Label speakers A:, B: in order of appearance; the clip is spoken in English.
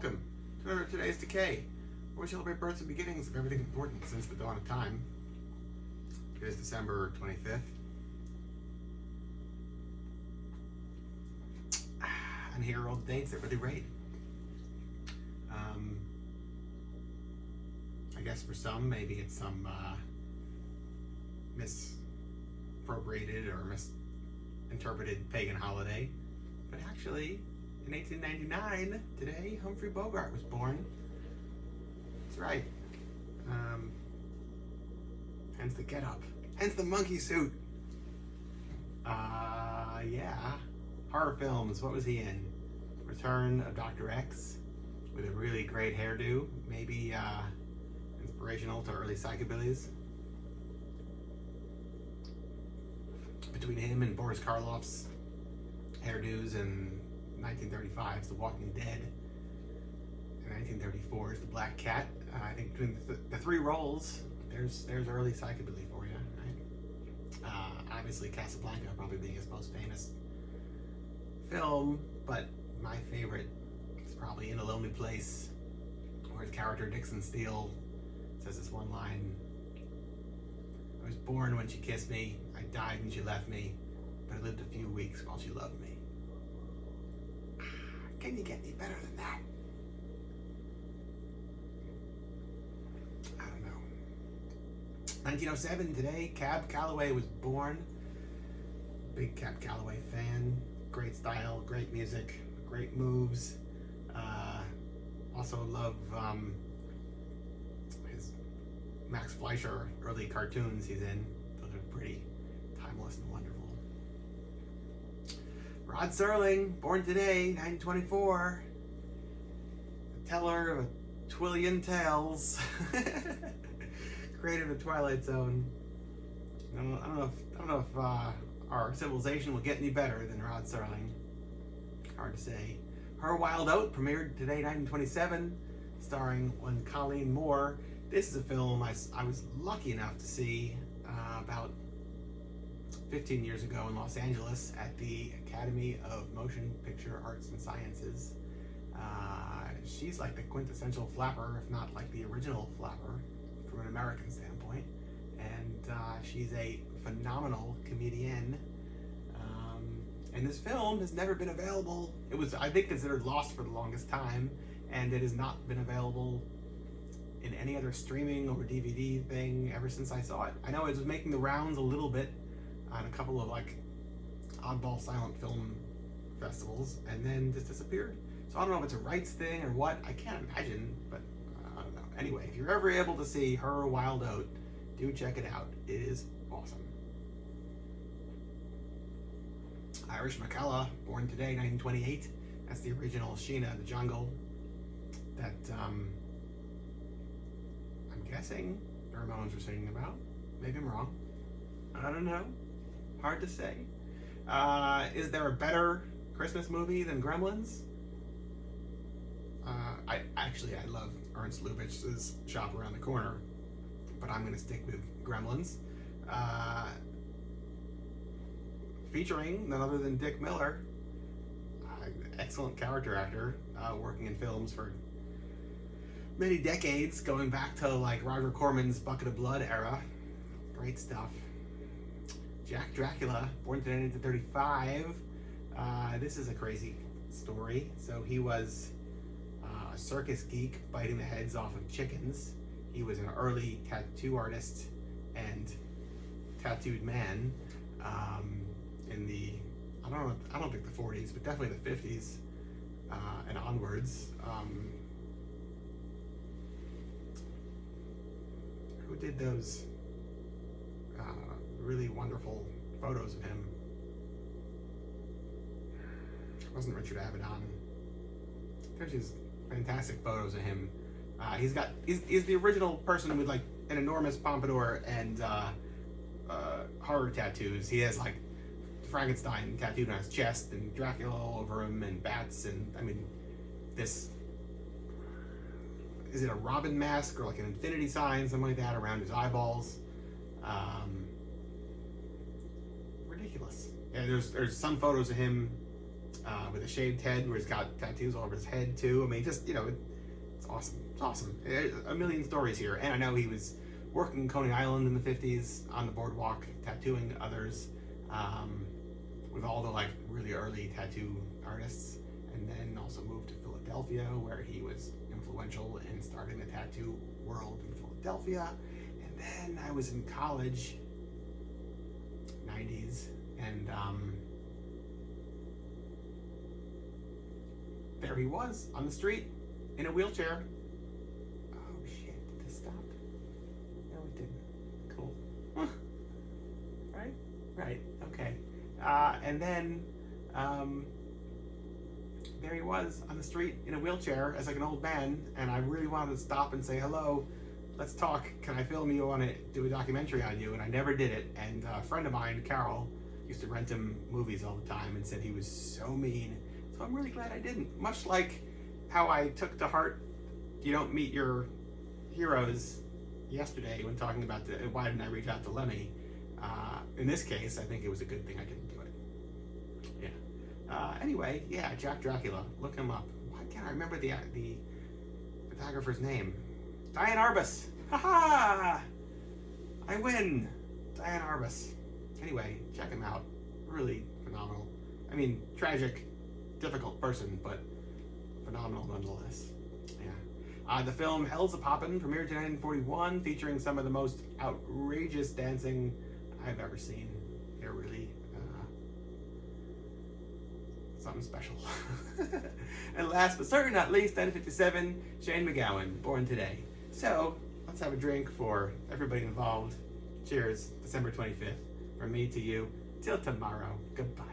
A: welcome to today's Decay, where we celebrate births and beginnings of everything important since the dawn of time. It is December 25th. And here are all the dates that really rate. I guess for some, maybe it's some misappropriated or misinterpreted pagan holiday. But actually, in 1899, today, Humphrey Bogart was born. That's right. Hence the get-up. Hence the monkey suit. Yeah. Horror films, what was he in? Return of Dr. X, with a really great hairdo. Maybe inspirational to early psychobillies. Between him and Boris Karloff's hairdos in 1935's The Walking Dead, and 1934's The Black Cat. I think between the three roles, there's early psychobilly for you, right? Obviously Casablanca probably being his most famous film, but my favorite is probably In a Lonely Place, where his character Dixon Steele says this one line: "I was born when she kissed me, I died when she left me, but I lived a few weeks while she loved me." Can you get any better than that? I don't know. 1907, today, Cab Calloway was born. Big Cab Calloway fan. Great style, great music, great moves. Also love his Max Fleischer early cartoons he's in. Those are pretty timeless and wonderful. Rod Serling, born today, 1924. The teller of a twillion tales. Creator of the Twilight Zone. I don't know if our civilization will get any better than Rod Serling. Hard to say. Her Wild Oat premiered today, 1927, starring one Colleen Moore. This is a film I was lucky enough to see about 15 years ago in Los Angeles at the Academy of Motion Picture Arts and Sciences. She's like the quintessential flapper, if not like the original flapper from an American standpoint. And she's a phenomenal comedian. And this film has never been available. It was, I think, considered lost for the longest time, and it has not been available in any other streaming or DVD thing ever since I saw it. I know it was making the rounds a little bit on a couple of like oddball silent film festivals, and then just disappeared. So I don't know if it's a rights thing or what. I can't imagine, but I don't know. Anyway, if you're ever able to see Her Wild Oat, do check it out. It is awesome. Irish McCullough, born today, 1928. That's the original Sheena the Jungle. That I'm guessing the Ramones were singing about. Maybe I'm wrong. I don't know. Hard to say. Is there a better Christmas movie than Gremlins? I love Ernst Lubitsch's Shop Around the Corner, but I'm going to stick with Gremlins. Featuring none other than Dick Miller, excellent character actor, working in films for many decades, going back to like Roger Corman's Bucket of Blood era. Great stuff. Jack Dracula, born today in 1935. This is a crazy story. So he was a circus geek biting the heads off of chickens. He was an early tattoo artist and tattooed man in the, I don't think the 40s, but definitely the 50s and onwards. Who did those really wonderful photos of him? It wasn't Richard Avedon. There's these fantastic photos of him. He's the original person with like an enormous pompadour and horror tattoos. He has like Frankenstein tattooed on his chest and Dracula all over him and bats, and I mean, this, is it a Robin mask or like an infinity sign, something like that around his eyeballs? Ridiculous. Yeah, there's some photos of him with a shaved head, where he's got tattoos all over his head too. I mean, just it's awesome. It's awesome. A million stories here, and I know he was working in Coney Island in the '50s on the boardwalk, tattooing others, with all the like really early tattoo artists, and then also moved to Philadelphia, where he was influential in starting the tattoo world in Philadelphia. And then I was in college, '90s, and there he was on the street in a wheelchair. Oh shit, did this stop? No, it didn't. Cool. Right, okay. And then there he was on the street in a wheelchair as like an old man, and I really wanted to stop and say, hello, let's talk, can I film you, I want to do a documentary on you, and I never did it. And a friend of mine, Carol, used to rent him movies all the time and said he was so mean. So I'm really glad I didn't. Much like how I took to heart you don't meet your heroes yesterday when talking about why didn't I reach out to Lemmy. In this case, I think it was a good thing I didn't do it. Yeah. Anyway, yeah, Jack Dracula. Look him up. Why can't I remember the photographer's name? Diane Arbus. Ha! I win. Diane Arbus. Anyway, check him out. Really phenomenal. I mean, tragic, difficult person, but phenomenal nonetheless. Yeah. The film Hell's a Poppin' premiered in 1941, featuring some of the most outrageous dancing I've ever seen. They're really something special. And last but certainly not least, 1057, Shane MacGowan, born today. So let's have a drink for everybody involved. Cheers, December 25th. From me to you. Till tomorrow. Goodbye.